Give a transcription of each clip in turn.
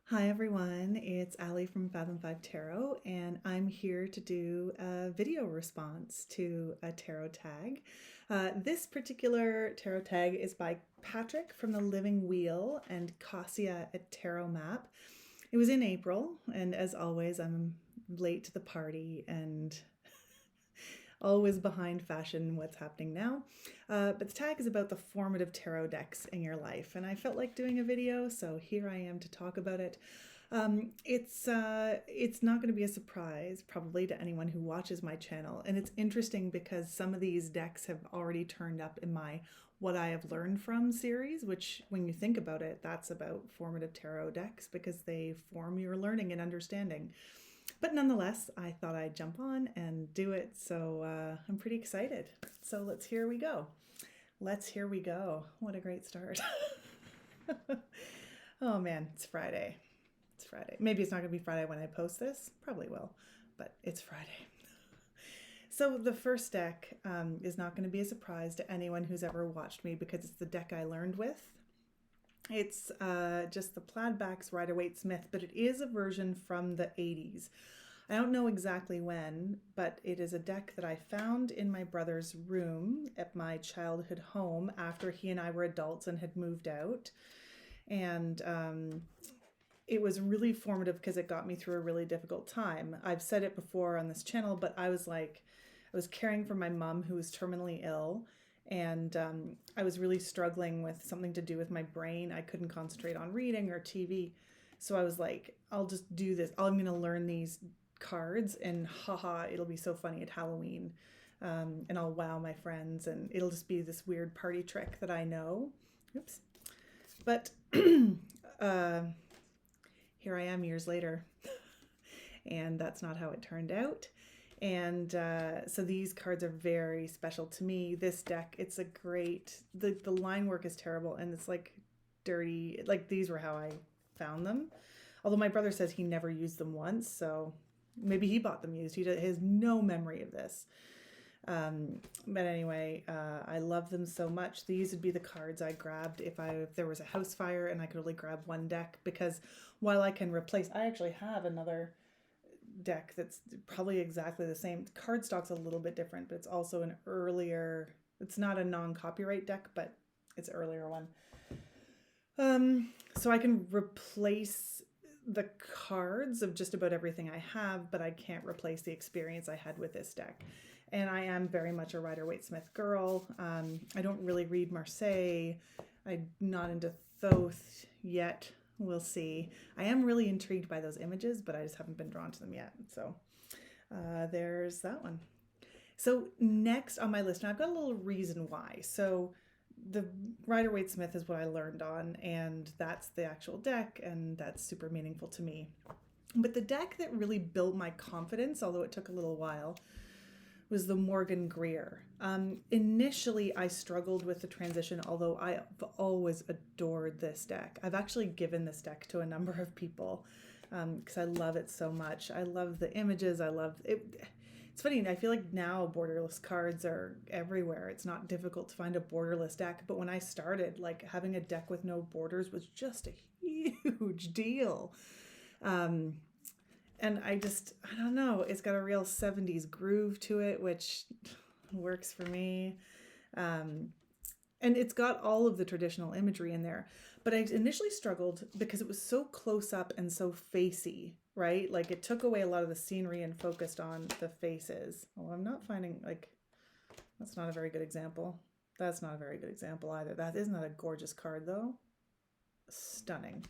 Hi everyone, it's Ali from Fathom 5 Tarot, and I'm here to do a video response to a tarot tag. This particular tarot tag is by Patrick from the Living Wheel and Cassia at Tarot Map. It was in April, and as always, I'm late to the party and always behind fashion what's happening now. But the tag is about the formative tarot decks in your life, and I felt like doing a video, so here I am to talk about it. It's not going to be a surprise probably to anyone who watches my channel, and it's interesting because some of these decks have already turned up in my What I Have Learned From series, which when you think about it, that's about formative tarot decks because they form your learning and understanding. But nonetheless, I thought I'd jump on and do it, so I'm pretty excited. So here we go. Here we go. What a great start. Oh man, it's Friday. It's Friday. Maybe it's not going to be Friday when I post this. Probably will, but it's Friday. So the first deck is not going to be a surprise to anyone who's ever watched me because it's the deck I learned with. It's just the plaid backs Waite Smith, but it is a version from the 80s. I don't know exactly when, but it is a deck that I found in my brother's room at my childhood home after he and I were adults and had moved out. And it was really formative because it got me through a really difficult time. I've said it before on this channel, but I was caring for my mom who was terminally ill. And I was really struggling with something to do with my brain. I couldn't concentrate on reading or TV. So I was like, I'll just do this. I'm going to learn these cards and haha, it'll be so funny at Halloween. And I'll wow my friends and it'll just be this weird party trick that I know. Oops. But here I am years later. And that's not how it turned out. And so these cards are very special to me. This deck, it's a great, the line work is terrible and it's like dirty. Like these were how I found them. Although my brother says he never used them once, so maybe he bought them used. He has no memory of this. But anyway, I love them so much. These would be the cards I grabbed if there was a house fire and I could only grab one deck, because while I can replace, I actually have another deck that's probably exactly the same. Cardstock's a little bit different, but it's also an earlier, it's not a non-copyright deck, but it's an earlier one. So I can replace the cards of just about everything I have, but I can't replace the experience I had with this deck. And I am very much a Waite Smith girl. I don't really read Marseille. I'm not into Thoth yet. We'll see. I am really intrigued by those images, but I just haven't been drawn to them yet. So there's that one. So next on my list, and I've got a little reason why. So the Waite Smith is what I learned on, and that's the actual deck, and that's super meaningful to me. But the deck that really built my confidence, although it took a little while, was the Morgan Greer. Initially, I struggled with the transition, although I've always adored this deck. I've actually given this deck to a number of people because I love it so much. I love the images. I love it. It's funny, I feel like now borderless cards are everywhere. It's not difficult to find a borderless deck, but when I started, like having a deck with no borders was just a huge deal. And I don't know, it's got a real 70s groove to it, which works for me. And it's got all of the traditional imagery in there. But I initially struggled because it was so close up and so facey, right? Like it took away a lot of the scenery and focused on the faces. Oh, I'm not finding, like, that's not a very good example. That's not a very good example either. That isn't that a gorgeous card though? Stunning.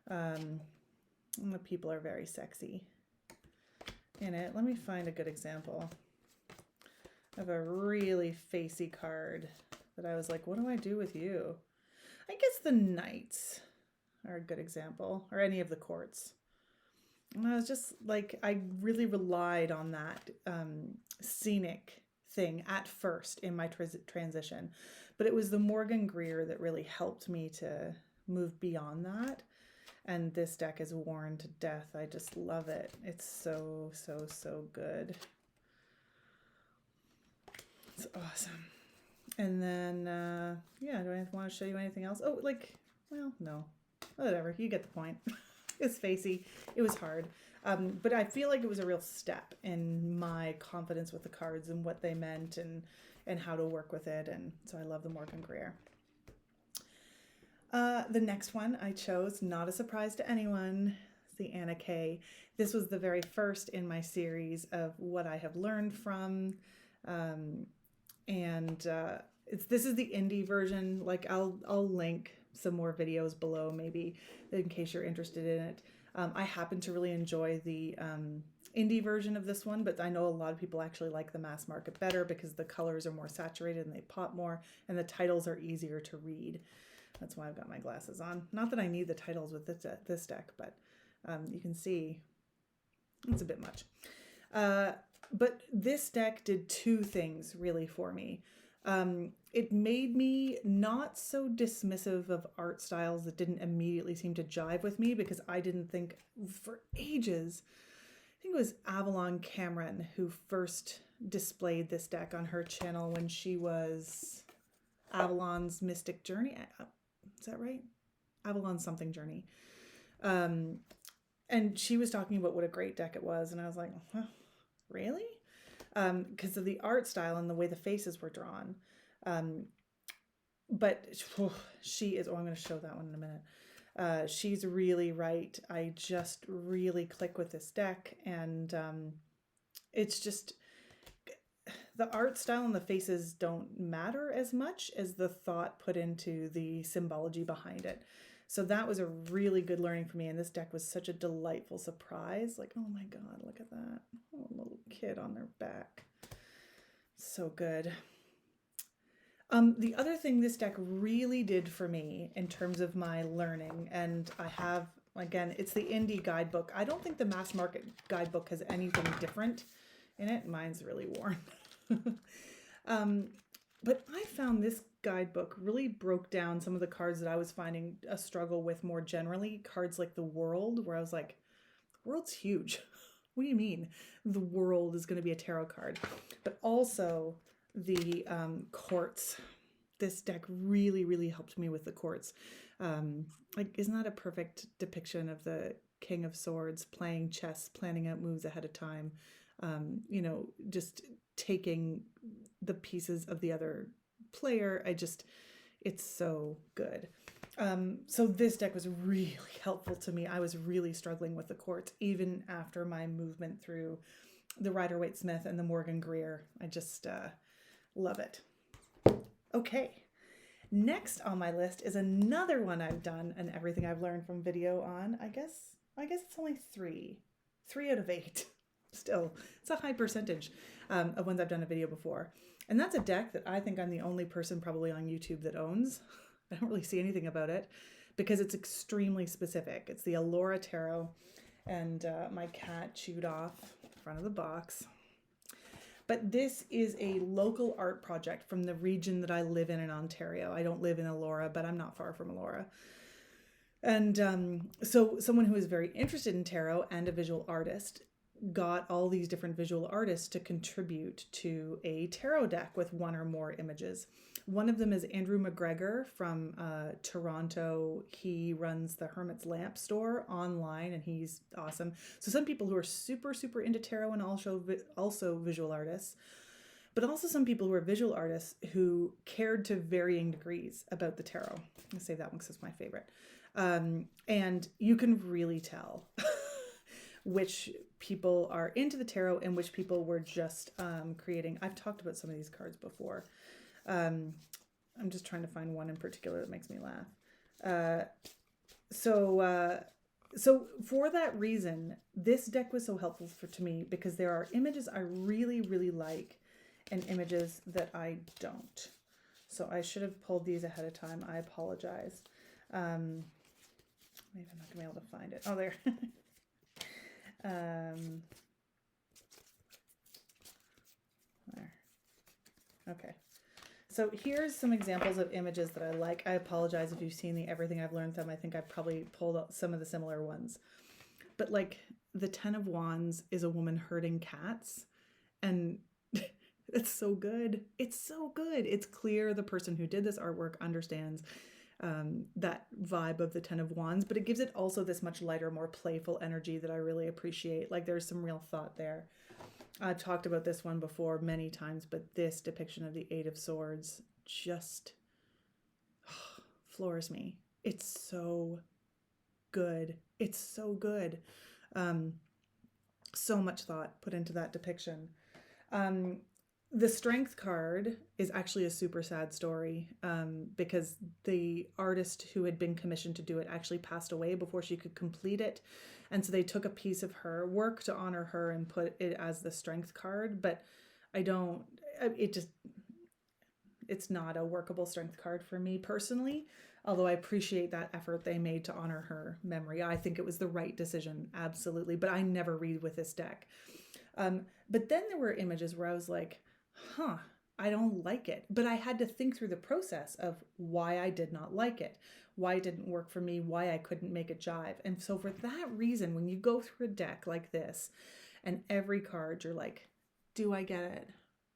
And the people are very sexy in it. Let me find a good example of a really facey card that I was like, what do I do with you? I guess the knights are a good example, or any of the courts. And I was just like, I really relied on that scenic thing at first in my transition. But it was the Morgan Greer that really helped me to move beyond that. And this deck is worn to death. I just love it. It's so, so, so good. It's awesome. And then, yeah, do I want to show you anything else? Oh, like, well, no. Whatever. You get the point. It's facey. It was hard. But I feel like it was a real step in my confidence with the cards and what they meant and how to work with it. And so I love the Morgan Greer. The next one I chose, not a surprise to anyone, is the Anna Kay. This was the very first in my series of what I have learned from. This is the indie version. Like I'll link some more videos below, maybe in case you're interested in it. I happen to really enjoy the indie version of this one, but I know a lot of people actually like the mass market better because the colors are more saturated and they pop more, and the titles are easier to read. That's why I've got my glasses on. Not that I need the titles with this deck, but you can see it's a bit much. But this deck did two things really for me. It made me not so dismissive of art styles that didn't immediately seem to jive with me, because I didn't think for ages, I think it was Avalon Cameron who first displayed this deck on her channel when she was Avalon's Mystic Journey. Is that right? Avalon something Journey. And she was talking about what a great deck it was. And I was like, huh, really? Because of the art style and the way the faces were drawn. But she is, I'm going to show that one in a minute. She's really right. I just really click with this deck. And it's just, the art style and the faces don't matter as much as the thought put into the symbology behind it. So that was a really good learning for me. And this deck was such a delightful surprise. Like, oh my God, look at that. Oh, little kid on their back. So good. The other thing this deck really did for me in terms of my learning, and I have, again, it's the indie guidebook. I don't think the mass market guidebook has anything different in it. Mine's really worn. But I found this guidebook really broke down some of the cards that I was finding a struggle with more generally. Cards like the World, where I was like, World's huge. What do you mean the World is going to be a tarot card? But also the Courts. This deck really, really helped me with the Courts. Like, isn't that a perfect depiction of the King of Swords playing chess, planning out moves ahead of time? You know, just taking the pieces of the other player. It's so good. So this deck was really helpful to me. I was really struggling with the Courts, even after my movement through the Waite Smith and the Morgan Greer. I just love it. Okay. Next on my list is another one I've done and everything I've learned from video on. I guess it's only 3 out of 8. Still, it's a high percentage of ones I've done a video before. And that's a deck that I think I'm the only person probably on YouTube that owns. I don't really see anything about it because it's extremely specific. It's the Elora Tarot, and my cat chewed off the front of the box. But this is a local art project from the region that I live in Ontario. I don't live in Elora, but I'm not far from Elora. And so someone who is very interested in tarot and a visual artist got all these different visual artists to contribute to a tarot deck with one or more images. One of them is Andrew McGregor from Toronto. He runs the Hermit's Lamp store online, and he's awesome. So some people who are super, super into tarot and also visual artists, but also some people who are visual artists who cared to varying degrees about the tarot. I'll save that one because it's my favorite. And you can really tell which people are into the tarot and which people were just creating. I've talked about some of these cards before. I'm just trying to find one in particular that makes me laugh. So for that reason, this deck was so helpful to me because there are images I really, really like and images that I don't. So I should have pulled these ahead of time. I apologize. Maybe I'm not gonna be able to find it. Oh, there. There. Okay. So here's some examples of images that I like. I apologize if you've seen the Everything I've Learned them. I think I've probably pulled out some of the similar ones. But like the 10 of Wands is a woman herding cats, and it's so good. It's so good. It's clear the person who did this artwork understands that vibe of the Ten of Wands, but it gives it also this much lighter, more playful energy that I really appreciate. Like there's some real thought there. I've talked about this one before many times, but this depiction of the Eight of Swords just floors me. It's so good. It's so good. So much thought put into that depiction. The Strength card is actually a super sad story because the artist who had been commissioned to do it actually passed away before she could complete it. And so they took a piece of her work to honor her and put it as the Strength card. But it's not a workable Strength card for me personally, although I appreciate that effort they made to honor her memory. I think it was the right decision, absolutely. But I never read with this deck. But then there were images where I was like, I don't like it. But I had to think through the process of why I did not like it, why it didn't work for me, why I couldn't make it jive. And so for that reason, when you go through a deck like this and every card, you're like, do I get it?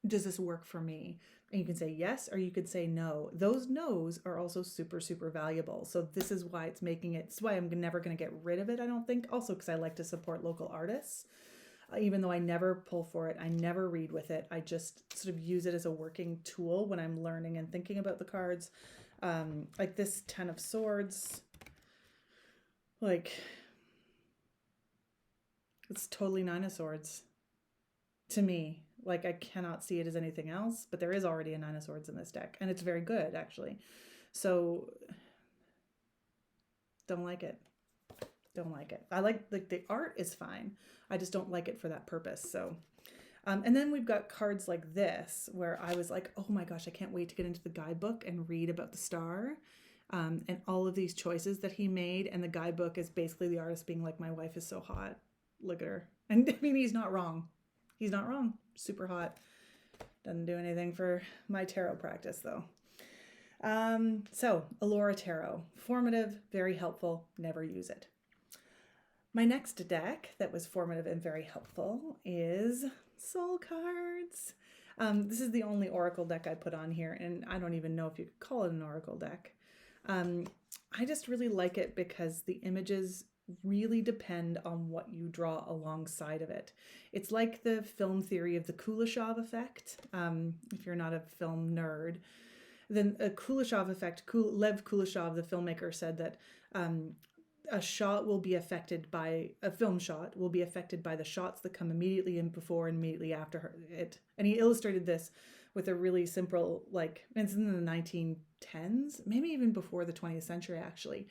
Does this work for me? And you can say yes, or you could say no. Those no's are also super, super valuable. So this is why it's why I'm never going to get rid of it, I don't think. Also, because I like to support local artists. Even though I never pull for it, I never read with it. I just sort of use it as a working tool when I'm learning and thinking about the cards. Like this Ten of Swords, like it's totally Nine of Swords to me. Like I cannot see it as anything else, but there is already a Nine of Swords in this deck and it's very good actually. So don't like it. Don't like it. I like the art is fine. I just don't like it for that purpose. So, and then we've got cards like this where I was like, oh my gosh, I can't wait to get into the guidebook and read about the star and all of these choices that he made. And the guidebook is basically the artist being like, my wife is so hot. Look at her. And I mean, he's not wrong. He's not wrong. Super hot. Doesn't do anything for my tarot practice though. So Elora Tarot, formative, very helpful. Never use it. My next deck that was formative and very helpful is Soul Cards. This is the only Oracle deck I put on here, and I don't even know if you could call it an Oracle deck. I just really like it because the images really depend on what you draw alongside of it. It's like the film theory of the Kuleshov effect. If you're not a film nerd, then a Kuleshov effect, Lev Kuleshov, the filmmaker, said that a film shot will be affected by the shots that come immediately in before and immediately after it. And he illustrated this with a really simple, like, it's in the 1910s, maybe even before the 20th century actually.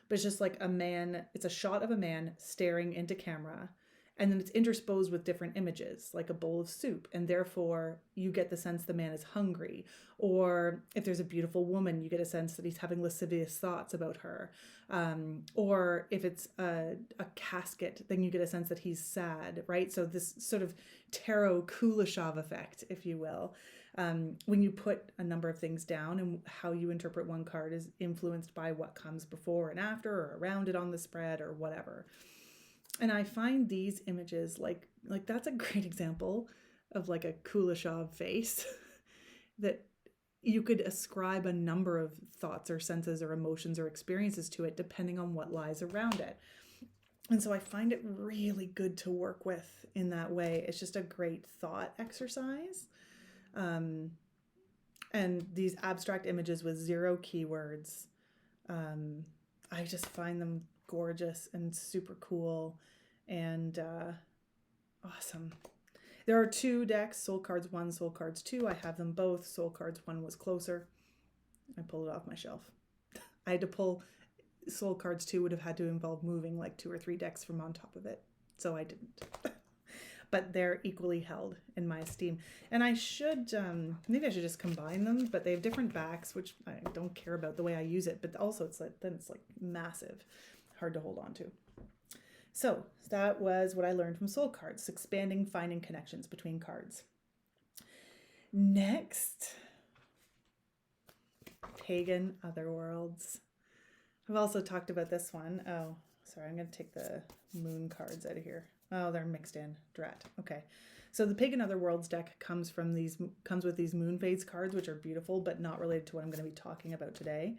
But it's just like it's a shot of a man staring into camera, and then it's intersposed with different images, like a bowl of soup, and therefore you get the sense the man is hungry. Or if there's a beautiful woman, you get a sense that he's having lascivious thoughts about her. Or if it's a casket, then you get a sense that he's sad, right? So this sort of tarot Kuleshov effect, if you will. When you put a number of things down, and how you interpret one card is influenced by what comes before and after or around it on the spread or whatever. And I find these images like that's a great example of like a Kuleshov face that you could ascribe a number of thoughts or senses or emotions or experiences to it depending on what lies around it. And so I find it really good to work with in that way. It's just a great thought exercise. And these abstract images with 0 keywords, I just find them gorgeous and super cool and awesome. There are 2 decks, Soul Cards 1, Soul Cards 2. I have them both. Soul Cards 1 was closer. I pulled it off my shelf. I had to pull Soul Cards 2 would have had to involve moving like 2 or 3 decks from on top of it. So I didn't. But they're equally held in my esteem. And I should, maybe I should just combine them, but they have different backs, which I don't care about the way I use it, but also it's like massive, hard to hold on to. So that was what I learned from Soul Cards, expanding, finding connections between cards. Next, Pagan Otherworlds. I've also talked about this one. Oh, sorry, I'm going to take the moon cards out of here. Oh, they're mixed in. Drat. Okay. So the Pagan Otherworlds deck comes with these moon phase cards, which are beautiful, but not related to what I'm going to be talking about today.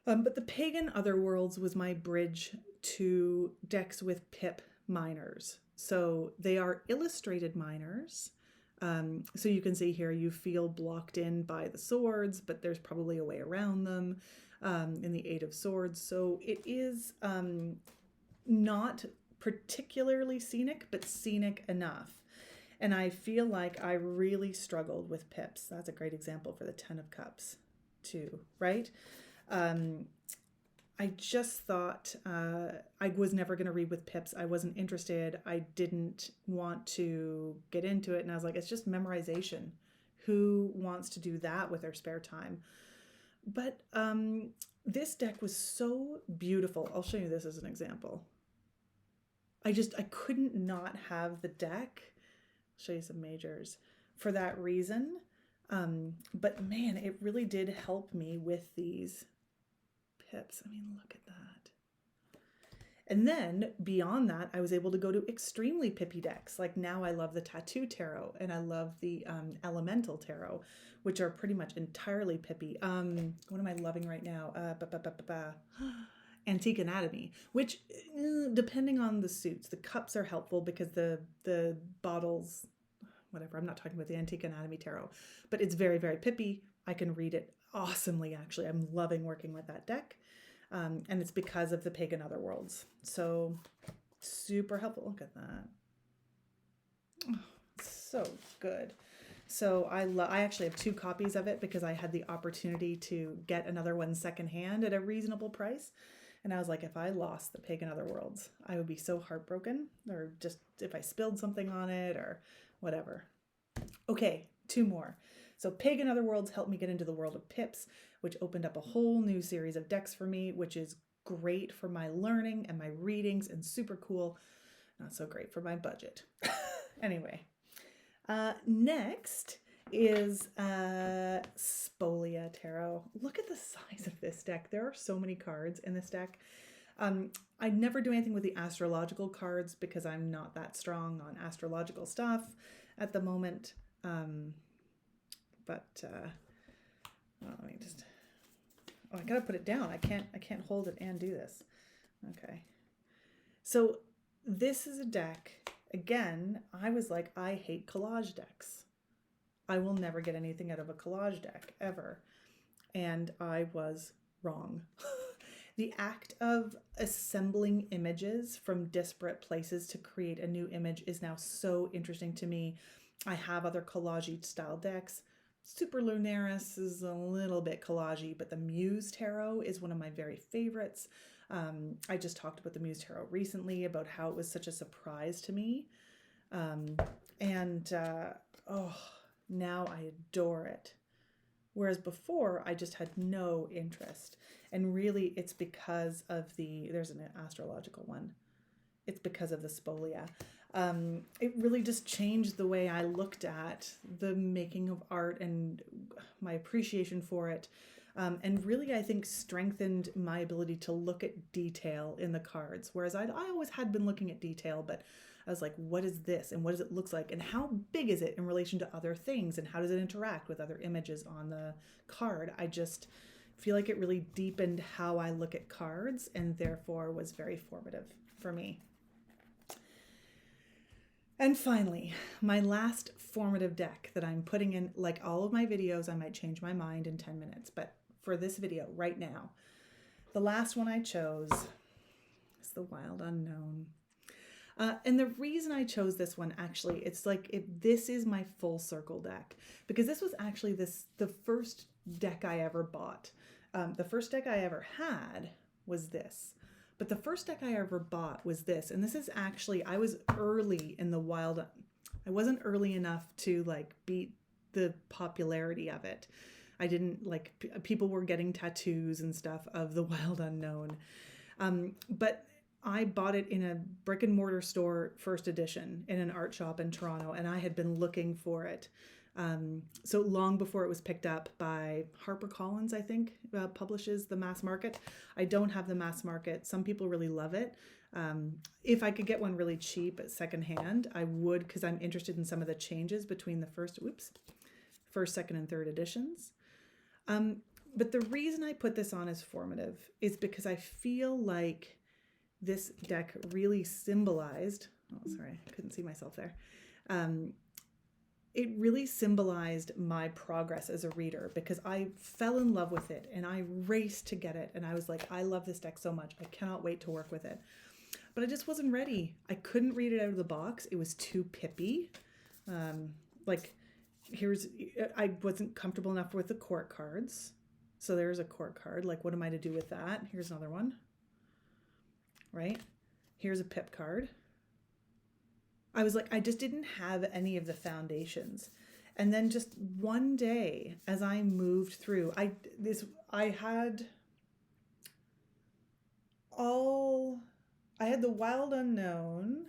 But the Pagan Otherworlds was my bridge to decks with pip minors. So they are illustrated minors. So you can see here you feel blocked in by the swords, but there's probably a way around them in the Eight of Swords. So it is not particularly scenic, but scenic enough. And I feel like I really struggled with pips. That's a great example for the Ten of Cups too, right? I just thought I was never going to read with pips. I wasn't interested. I didn't want to get into it. And I was like, it's just memorization. Who wants to do that with their spare time? But this deck was so beautiful. I'll show you this as an example. I couldn't not have the deck. I'll show you some majors for that reason. But man, it really did help me with these pips. I mean, look at that. And then beyond that, I was able to go to extremely pippy decks. Like now I love the Tattoo Tarot and I love the Elemental Tarot, which are pretty much entirely pippy. What am I loving right now? Antique Anatomy, which depending on the suits, the cups are helpful because the bottles, whatever, I'm not talking about the Antique Anatomy Tarot, but it's very, very pippy. I can read it awesomely, actually. I'm loving working with that deck. And it's because of the Pagan Otherworlds. So super helpful. Look at that. Oh, so good. So I actually have 2 copies of it because I had the opportunity to get another one secondhand at a reasonable price. And I was like, if I lost the Pagan Otherworlds, I would be so heartbroken, or just if I spilled something on it or whatever. Okay, 2 more. So Pagan Otherworlds helped me get into the world of pips, which opened up a whole new series of decks for me, which is great for my learning and my readings and super cool. Not so great for my budget. Anyway, next is Spolia Tarot. Look at the size of this deck. There are so many cards in this deck. I never do anything with the astrological cards because I'm not that strong on astrological stuff at the moment. Let me just, I gotta put it down. I can't hold it and do this. Okay. So this is a deck, again, I was like, I hate collage decks. I will never get anything out of a collage deck, ever. And I was wrong. The act of assembling images from disparate places to create a new image is now so interesting to me. I have other collage style decks. Super Lunaris is a little bit collagey, but the Muse Tarot is one of my very favorites. I just talked about the Muse Tarot recently about how it was such a surprise to me. Now I adore it. Whereas before I just had no interest. And really it's because of there's an astrological one. It's because of the Spolia. It really just changed the way I looked at the making of art and my appreciation for it. And really, I think, strengthened my ability to look at detail in the cards. Whereas I always had been looking at detail, but I was like, what is this? And what does it look like? And how big is it in relation to other things? And how does it interact with other images on the card? I just feel like it really deepened how I look at cards and therefore was very formative for me. And finally, my last formative deck that I'm putting in, like all of my videos, I might change my mind in 10 minutes, but for this video right now, the last one I chose is the Wild Unknown. And the reason I chose this one, actually, it's like this is my full circle deck, because this was actually the first deck I ever bought. The first deck I ever had was this. But the first deck I ever bought was this. And this is actually, I was early in the Wild. I wasn't early enough to like beat the popularity of it. I didn't like, people were getting tattoos and stuff of the Wild Unknown. But I bought it in a brick and mortar store, first edition, in an art shop in Toronto. And I had been looking for it. So long before it was picked up by HarperCollins, I think, publishes the mass market. I don't have the mass market. Some people really love it. If I could get one really cheap at secondhand, I would, because I'm interested in some of the changes between the first, second, and third editions. But the reason I put this on as formative is because I feel like this deck really symbolized, oh, sorry, I couldn't see myself there. It really symbolized my progress as a reader because I fell in love with it and I raced to get it. And I was like, I love this deck so much. I cannot wait to work with it. But I just wasn't ready. I couldn't read it out of the box. It was too pippy. I wasn't comfortable enough with the court cards. So there's a court card. Like, what am I to do with that? Here's another one. Right? Here's a pip card. I was like, I just didn't have any of the foundations. And then just one day as I moved through, I had the Wild Unknown,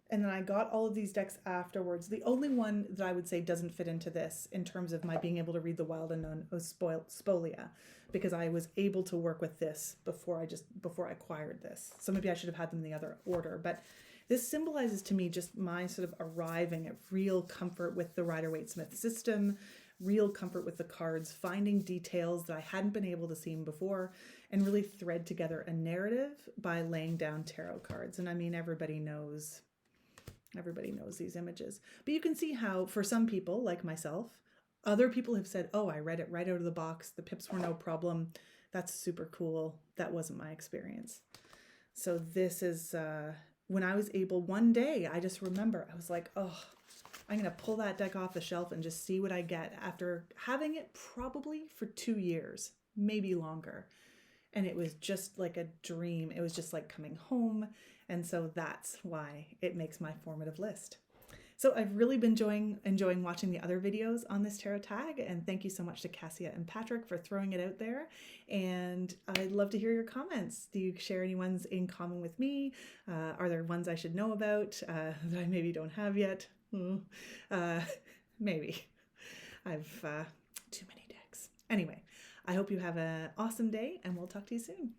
and then I got all of these decks afterwards. The only one that I would say doesn't fit into this in terms of my being able to read the Wild Unknown was Spolia, because I was able to work with this before I acquired this. So maybe I should have had them in the other order, but this symbolizes to me just my sort of arriving at real comfort with the Rider-Waite Smith system, real comfort with the cards, finding details that I hadn't been able to see before, and really thread together a narrative by laying down tarot cards. And I mean, everybody knows these images. But you can see how, for some people, like myself, other people have said, oh, I read it right out of the box. The pips were no problem. That's super cool. That wasn't my experience. So this is... when I was able, one day, I just remember, I was like, oh, I'm going to pull that deck off the shelf and just see what I get after having it probably for 2 years, maybe longer. And it was just like a dream. It was just like coming home. And so that's why it makes my formative list. So I've really been enjoying watching the other videos on this tarot tag, and thank you so much to Cassia and Patrick for throwing it out there. And I'd love to hear your comments. Do you share any ones in common with me? Are there ones I should know about that I maybe don't have yet? Maybe. I've too many decks. Anyway, I hope you have an awesome day, and we'll talk to you soon.